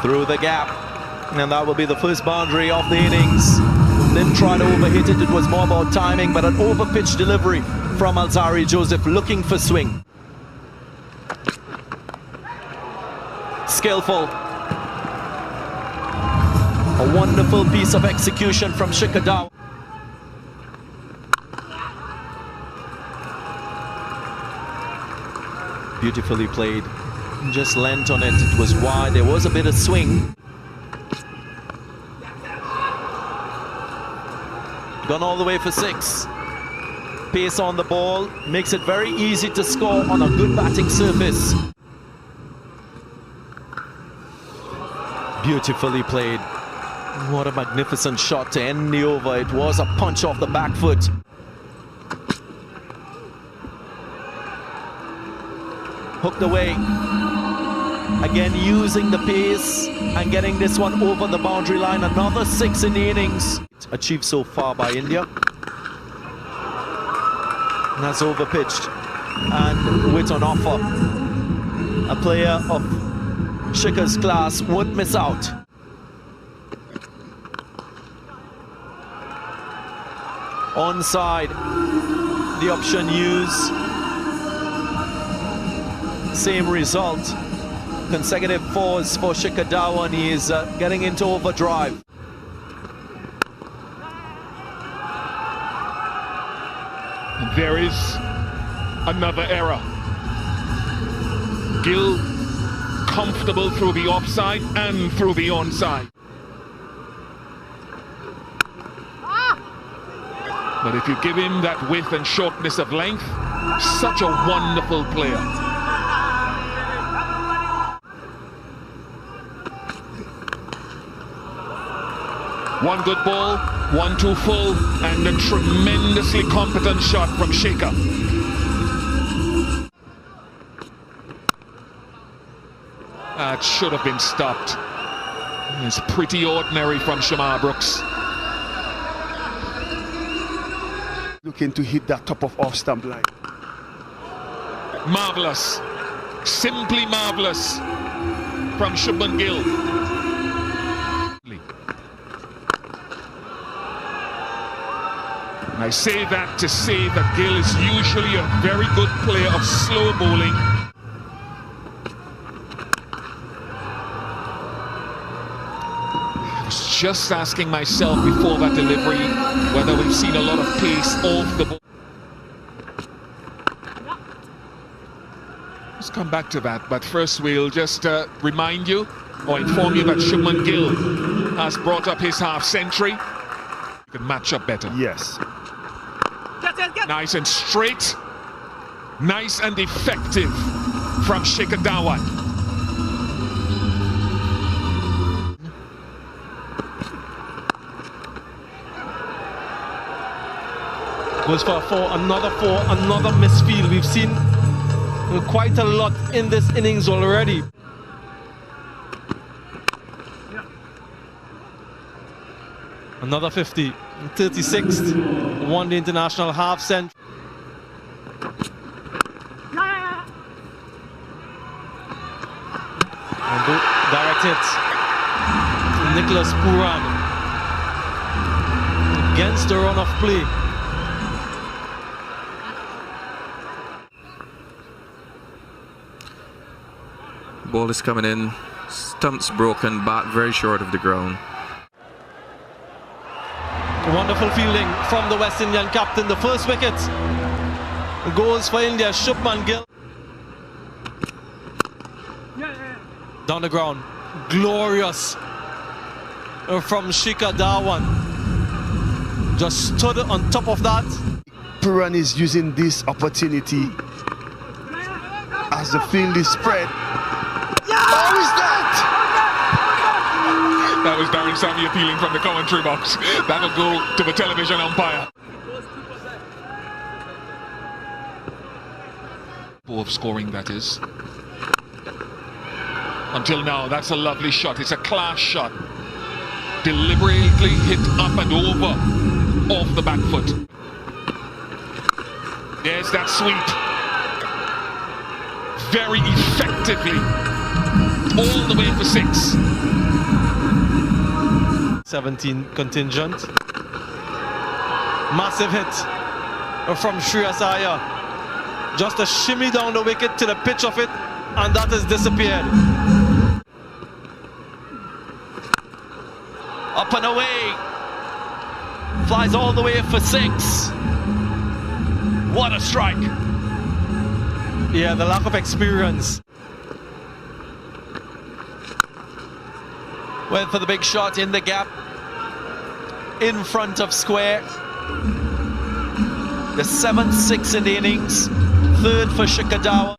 through the gap, and that will be the first boundary of the innings. Didn't try to overhit it, it was more about timing, but an overpitched delivery from Alzari Joseph looking for swing. Skillful. A wonderful piece of execution from Sikhar. Beautifully played. Just lent on it. It was wide. There was a bit of swing. Gone all the way for 6. Pace on the ball makes it very easy to score on a good batting surface. Beautifully played. What a magnificent shot to end the over. It was a punch off the back foot. Hooked away. Again, using the pace and getting this one over the boundary line. Another 6 in the innings achieved so far by India. And that's overpitched and with an offer. A player of Sikhar's class won't miss out. Onside, the option used. Same result. Consecutive 4s for Sikhar Dhawan. He is getting into overdrive. There is another error. Gill comfortable through the offside and through the onside. But if you give him that width and shortness of length, such a wonderful player. One good ball, 1-2 full, and a tremendously competent shot from Sikhar. That should have been stopped. It's pretty ordinary from Shamar Brooks. Looking to hit that top of off-stump line. Marvellous. Simply marvellous from Shubman Gill. And I say that to say that Gill is usually a very good player of slow bowling. I was just asking myself before that delivery whether we've seen a lot of pace off the ball. Let's come back to that, but first we'll just remind you or inform you that Shubman Gill has brought up his half-century. You can match up better. Yes. Nice and straight, nice and effective from Sikhar Dhawan. Goes for a 4, another misfield. We've seen quite a lot in this innings already. Another 50, 36th, won the international half century. And direct hit. Nicholas Puran against the run of play. Ball is coming in, stumps broken, bat very short of the ground. Wonderful fielding from the West Indian captain. The first wicket goes for India. Shubman Gill. Down the ground. Glorious from Sikhar Dhawan. Just stood on top of that. Puran is using this opportunity as the field is spread. How is that? That was Darren Sammy appealing from the commentary box. That'll go to the television umpire. Of scoring, that is. Until now, that's a lovely shot. It's a class shot. Deliberately hit up and over off the back foot. There's that sweep. Very effectively all the way for 6. 17 contingent. Massive hit from Shreyas Iyer. Just a shimmy down the wicket to the pitch of it, and that has disappeared. Up and away. Flies all the way for 6. What a strike. Yeah, the lack of experience. Went for the big shot in the gap. In front of square. The 7th 6 in the innings. 3rd for Sikhar.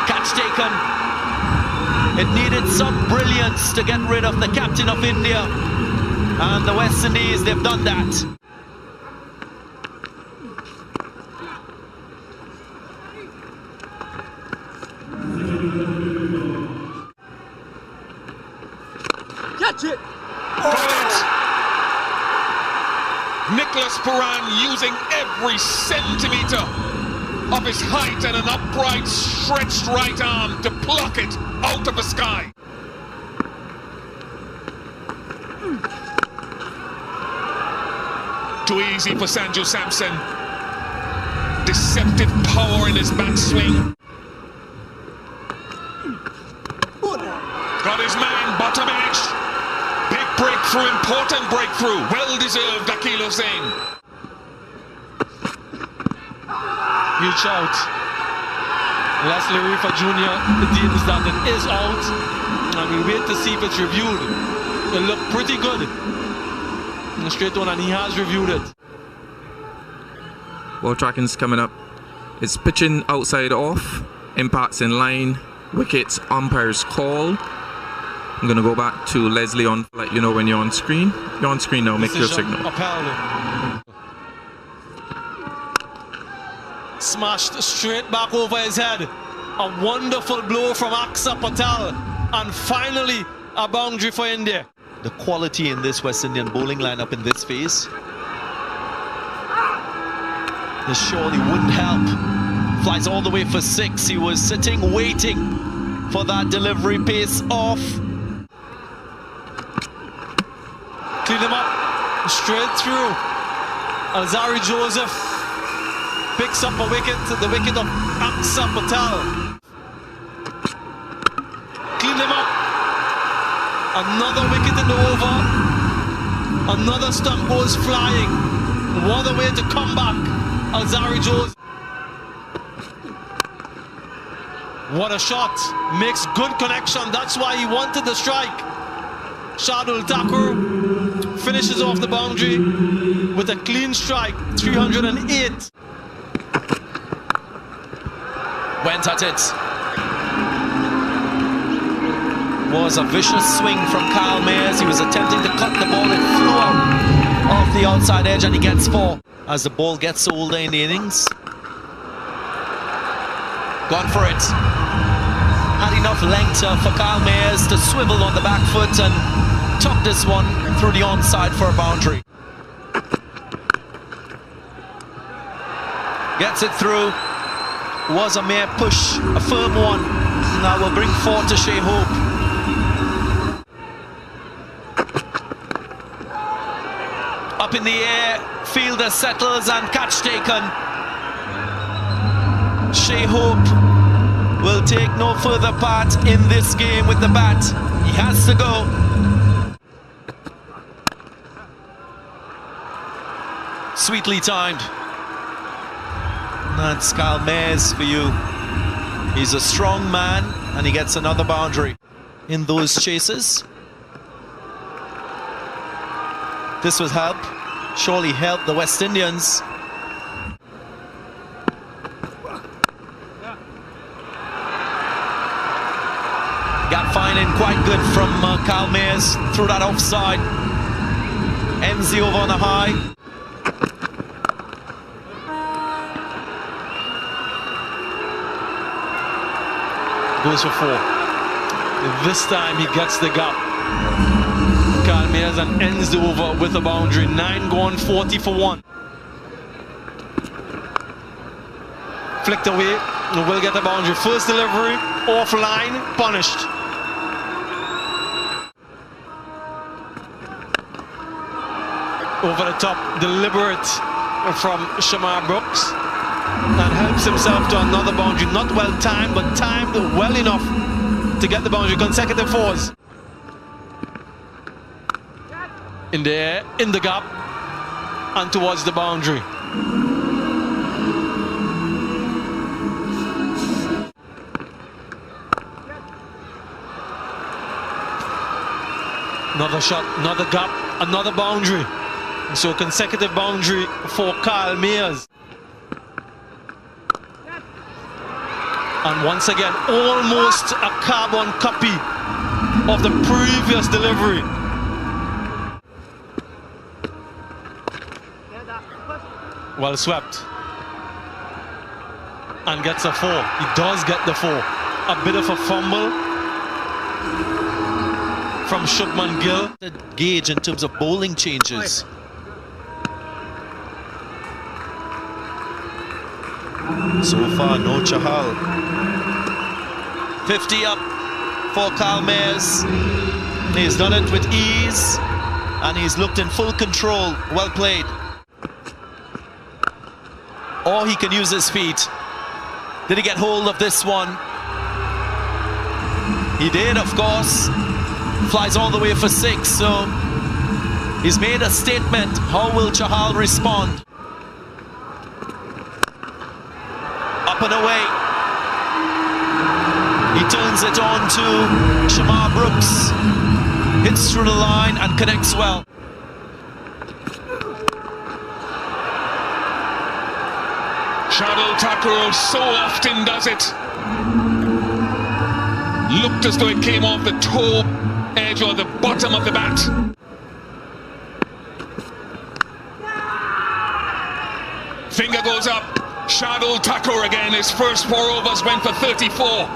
Catch taken. It needed some brilliance to get rid of the captain of India. And the West Indies, they've done that. Catch it! Nicholas Puran using every centimetre of his height and an upright, stretched right arm to pluck it out of the sky. Too easy for Sanju Samson. Deceptive power in his backswing. Got his man, bottom edge. Big breakthrough, important breakthrough. Well-deserved, Akhil Hussain. Huge out. Leslie Rifa Jr. deems that it is out, and we wait to see if it's reviewed. It looked pretty good. And straight on, and he has reviewed it. Ball tracking's coming up. It's pitching outside off. Impacts in line. Wickets, umpire's call. I'm going to go back to Leslie on, let you know when you're on screen. You're on screen now, make your signal. Upheld. Smashed straight back over his head. A wonderful blow from Aksa Patel. And finally, a boundary for India. The quality in this West Indian bowling lineup in this phase. This surely wouldn't help. Flies all the way for 6. He was sitting, waiting for that delivery, pace off. Clean him up, straight through. Alzari Joseph picks up a wicket, the wicket of Aksa Patel. Clean him up. Another wicket in the over. Another stump goes flying. What a way to come back, Alzari Joseph. What a shot. Makes good connection. That's why he wanted the strike. Shardul Thakur finishes off the boundary with a clean strike. 308. Went at it. Was a vicious swing from Kyle Mayers. He was attempting to cut the ball. It flew out off the outside edge, and he gets 4 as the ball gets older in the innings. Gone for it. Had enough length for Kyle Mayers to swivel on the back foot and tuck this one through the onside for a boundary. Gets it through. Was a mere push, a firm one. Now will bring 4 to Shea Hope. Up in the air, fielder settles and catch taken. Shea Hope will take no further part in this game with the bat. He has to go. Sweetly timed. That's Kyle Mayers for you. He's a strong man, and he gets another boundary in those chases. This was help. Surely helped the West Indians. Gap finding quite good from Kyle Mayers through that offside. Ends the over on a high. Goes for 4. This time he gets the gap. Kyle Mayers and ends the over with a boundary. 9 gone, 40 for 1. flicked away, will get a boundary. First delivery, offline, punished. Over the top, deliberate from Shamar Brooks, and helps himself to another boundary. Not well timed, but timed well enough to get the boundary. Consecutive fours. In the air, in the gap, and towards the boundary. Another shot, another gap, another boundary. So consecutive boundary for Kyle Mayers. And once again, almost a carbon copy of the previous delivery. Well swept. And gets a 4. He does get the 4. A bit of a fumble from Shubman Gill. The gauge in terms of bowling changes. So far, no Chahal. 50 up for Kyle Mayers. He's done it with ease, and he's looked in full control. Well played. Or he can use his feet. Did he get hold of this one? He did, of course. Flies all the way for 6, so he's made a statement. How will Chahal respond? Up and away. He turns it on to Shamar Brooks. Hits through the line and connects well. Shardul Thakur so often does it. Looked as though it came off the toe edge or the bottom of the bat. Finger goes up. Shardul Thakur again. His first 4 overs went for 34.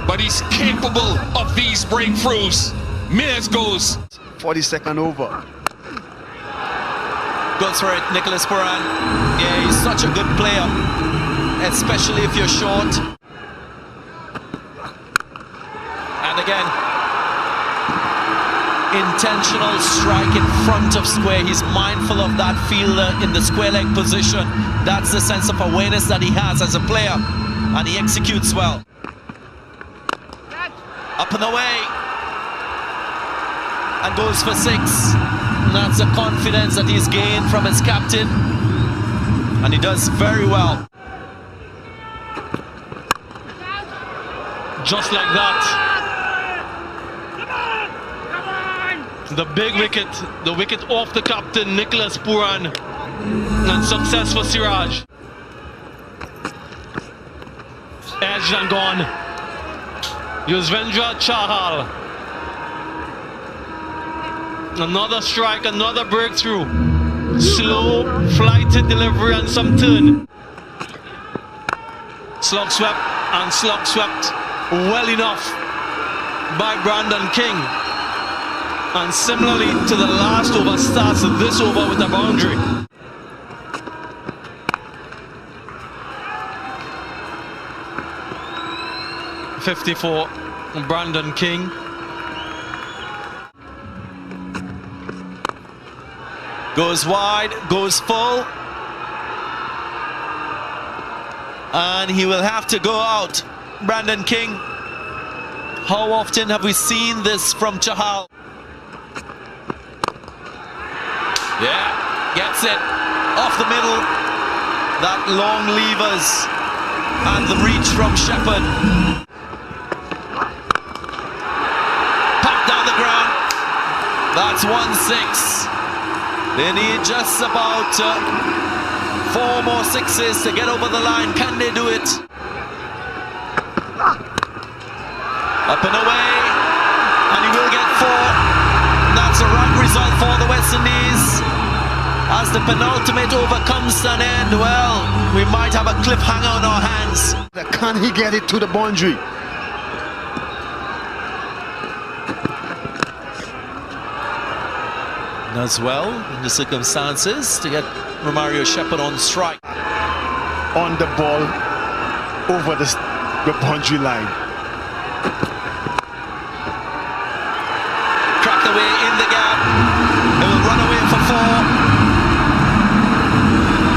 But he's capable of these breakthroughs. Mayers goes. 42nd over. Goes for it, Nicholas Puran. Yeah, he's such a good player, especially if you're short. And again, intentional strike in front of square. He's mindful of that fielder in the square leg position. That's the sense of awareness that he has as a player, and he executes well. Up and away, and goes for 6. And that's the confidence that he's gained from his captain, and he does very well. Just like that. The big wicket, the wicket off the captain, Nicholas Puran, and success for Siraj. Edged and gone. Yuzvendra Chahal. Another strike, another breakthrough. Slow, flighted delivery and some turn. Slog swept and slog swept well enough by Brandon King. And similarly to the last over, starts this over with a boundary. .54, Brandon King. Goes wide, goes full. And he will have to go out. Brandon King. How often have we seen this from Chahal? Yeah, gets it off the middle. That long levers and the reach from Shepherd. Pop down the ground. That's 1-6. They need just about 4 more 6s to get over the line. Can they do it? Up and away, and he will get 4. That's a right result for the West Indies. As the penultimate over comes to an end, well, we might have a cliffhanger on our hands. Can he get it to the boundary? Does well in the circumstances to get Romario Shepherd on strike. On the ball, over the boundary line. Cracked away in the gap. He will run away for 4.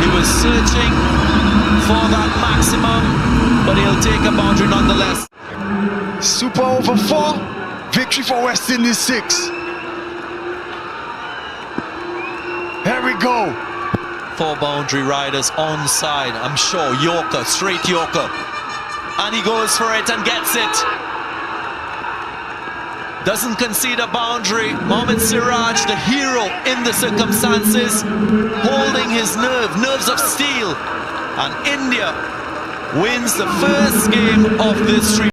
He was searching for that maximum, but he'll take a boundary nonetheless. Super over 4. Victory for West Indies 6. Here we go. 4 boundary riders onside. I'm sure Yorker, straight Yorker. And he goes for it and gets it. Doesn't concede a boundary. Mohammad Siraj, the hero in the circumstances, holding his nerves of steel. And India wins the first game of this 3.